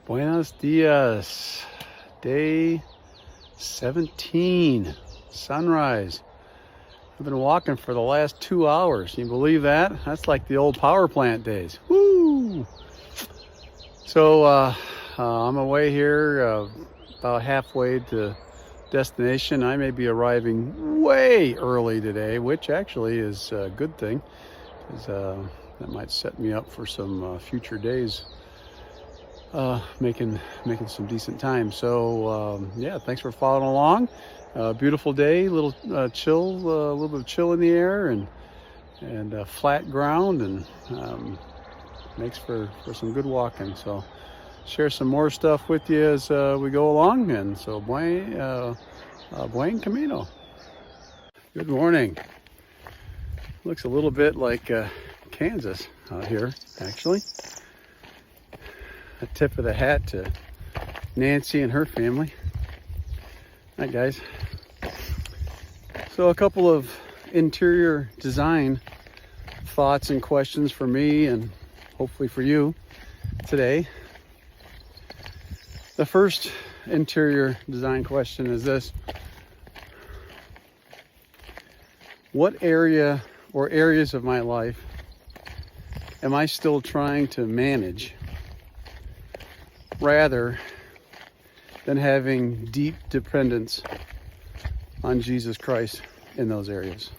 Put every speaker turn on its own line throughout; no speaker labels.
Buenos dias. Day 17. Sunrise. I've been walking for the last 2 hours. Can you believe that? That's like the old power plant days. Woo! So I'm away here about halfway to destination. I may be arriving way early today, which actually is a good thing, because that might set me up for some future days, making some decent time. So yeah, thanks for following along. Beautiful day, little chill, a little bit of chill in the air, and flat ground, and makes for some good walking. So share some more stuff with you as we go along. And so buen Camino. Good morning. Looks a little bit like Kansas out here, actually. A tip of the hat to Nancy and her family. Hi guys. So a couple of interior design thoughts and questions for me, and hopefully for you today. The first interior design question is this: what area or areas of my life am I still trying to manage, rather than having deep dependence on Jesus Christ in those areas?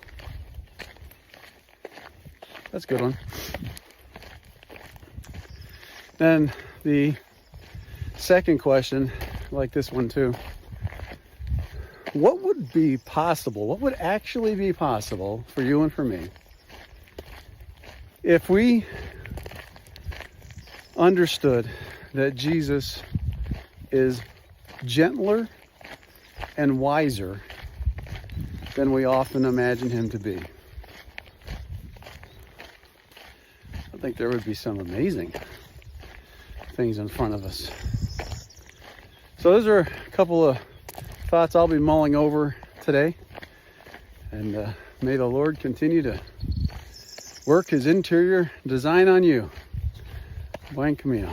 That's a good one. Then the second question, like this one too: what would be possible, what would actually be possible for you and for me if we understood that Jesus is gentler and wiser than we often imagine him to be? I think there would be some amazing things in front of us. So those are a couple of thoughts I'll be mulling over today, and may the Lord continue to work his interior design on you. Buen Camino.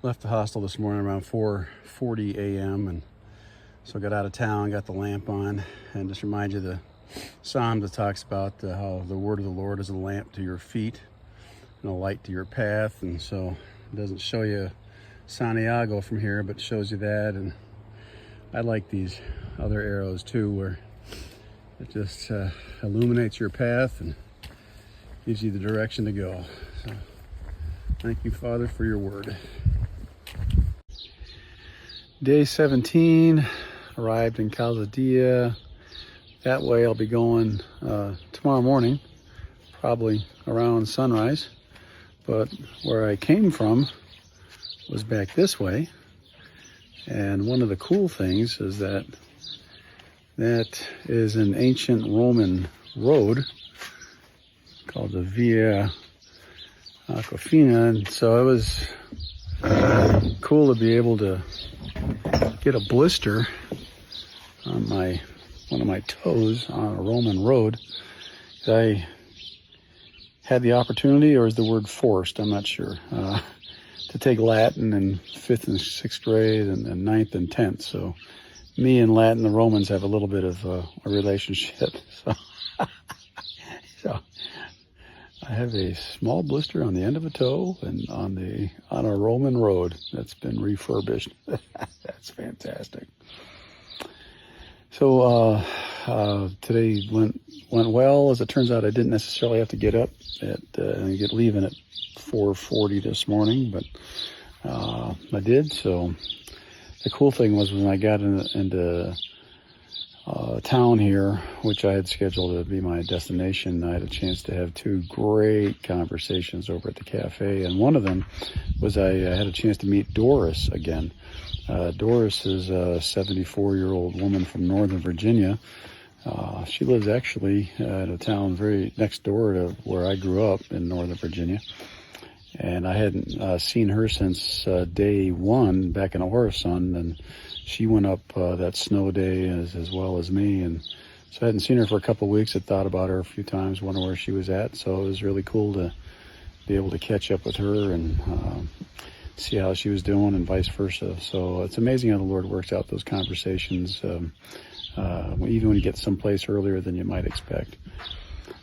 Left the hostel this morning around 4:40 a.m. and so got out of town, got the lamp on, and just remind you the psalm that talks about how the word of the Lord is a lamp to your feet and a light to your path. And so it doesn't show you Santiago from here, but shows you that. And I like these other arrows too, where it just illuminates your path and gives you the direction to go. So thank you, Father, for your word. Day 17, arrived in Calzadilla. That way I'll be going tomorrow morning, probably around sunrise. But where I came from was back this way. And one of the cool things is that is an ancient Roman road called the Via Aquafina. And so it was cool to be able to get a blister on one of my toes on a Roman road. I had the opportunity, or is the word forced, I'm not sure, to take Latin in 5th and 6th grade and 9th and 10th. So me and Latin, the Romans, have a little bit of a relationship. So I have a small blister on the end of a toe and on a Roman road that's been refurbished. That's fantastic. So today went well. As it turns out, I didn't necessarily have to get up and get leaving at 4:40 this morning, but I did. So the cool thing was, when I got into town here, which I had scheduled to be my destination, I had a chance to have 2 great conversations over at the cafe. And one of them was I had a chance to meet Doris again. Doris is a 74-year-old woman from Northern Virginia. She lives actually in a town very next door to where I grew up in Northern Virginia. And I hadn't seen her since day 1 back in Horizon, and she went up that snow day as well as me. And so I hadn't seen her for a couple of weeks. I'd thought about her a few times, wondering where she was at. So it was really cool to be able to catch up with her and see how she was doing and vice versa. So it's amazing how the Lord works out those conversations, even when you get someplace earlier than you might expect.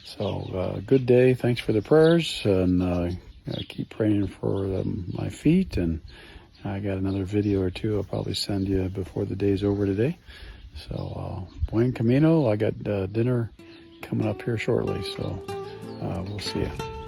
So good day. Thanks for the prayers, and keep praying for my feet. And I got another video or two I'll probably send you before the day's over today. So buen camino. I got dinner coming up here shortly, so we'll see you.